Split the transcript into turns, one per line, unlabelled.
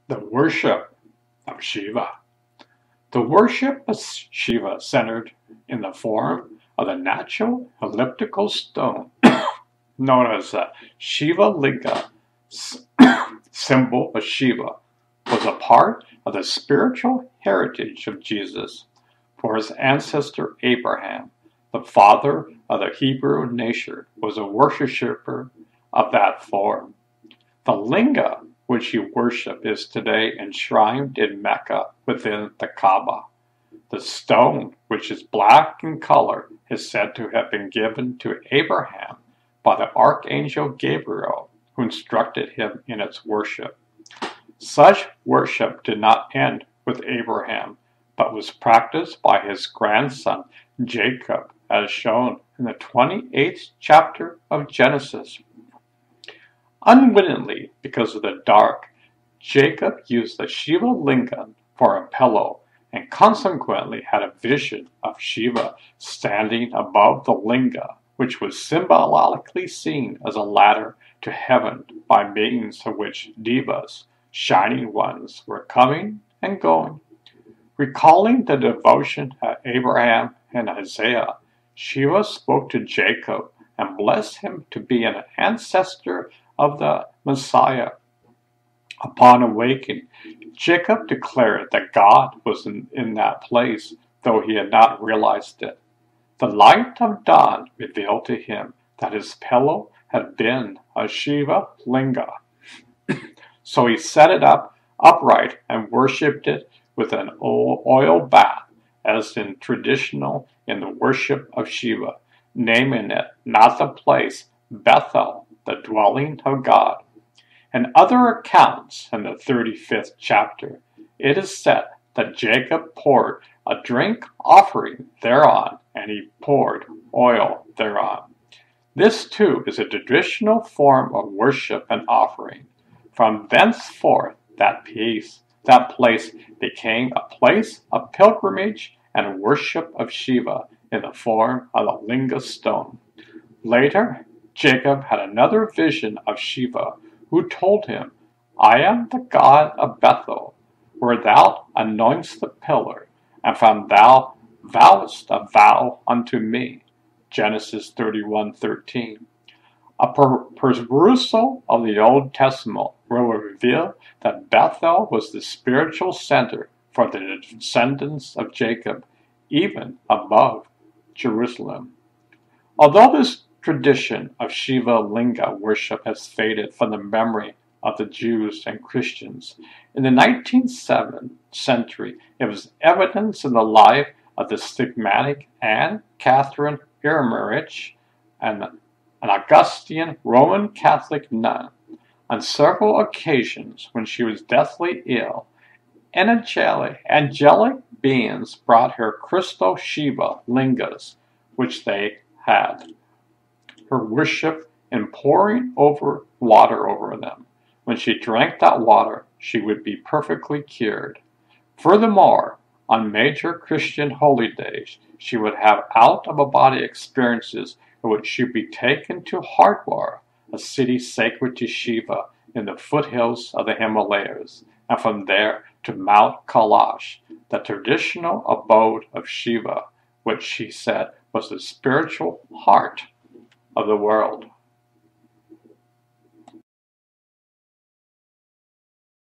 The worship of Shiva. The worship of Shiva centered in the form of the natural elliptical stone known as the Shiva Linga, symbol of Shiva, was a part of the spiritual heritage of Jesus. For his ancestor Abraham, the father of the Hebrew nation, was a worshipper of that form. The linga which you worship is today enshrined in Mecca within the Kaaba. The stone, which is black in color, is said to have been given to Abraham by the archangel Gabriel, who instructed him in its worship. Such worship did not end with Abraham, but was practiced by his grandson Jacob, as shown in the 28th chapter of Genesis. Unwittingly, because of the dark, Jacob used the Shiva lingam for a pillow and consequently had a vision of Shiva standing above the linga, which was symbolically seen as a ladder to heaven by means of which devas, shining ones, were coming and going. Recalling the devotion of Abraham and Isaiah, Shiva spoke to Jacob and blessed him to be an ancestor of the Messiah. Upon awaking, Jacob declared that God was in that place, though he had not realized it. The light of dawn revealed to him that his pillow had been a Shiva linga. So he set it up upright and worshipped it with an oil bath, as in traditional in the worship of Shiva, naming it not the place Bethel, the dwelling of God. In other accounts, in the 35th chapter, it is said that Jacob poured a drink offering thereon, and he poured oil thereon. This too is a traditional form of worship and offering. From thenceforth, that place became a place of pilgrimage and worship of Shiva in the form of a linga stone. Later, Jacob had another vision of Shiva, who told him, "I am the God of Bethel, where thou anointest the pillar, and from thou vowest a vow unto me." Genesis 31:13. A perusal of the Old Testament will reveal that Bethel was the spiritual center for the descendants of Jacob, even above Jerusalem. Although this tradition of Shiva linga worship has faded from the memory of the Jews and Christians, in the 19th century it was evidence in the life of the stigmatic Anne Catherine Irmerich, an Augustinian Roman Catholic nun. On several occasions when she was deathly ill, angelic beings brought her crystal Shiva lingas, which they had her worship in pouring water over them. When she drank that water, she would be perfectly cured. Furthermore, on major Christian holy days, she would have out-of-body experiences in which she would be taken to Hardwar, a city sacred to Shiva in the foothills of the Himalayas, and from there to Mount Kailash, the traditional abode of Shiva, which she said was the spiritual heart of the world.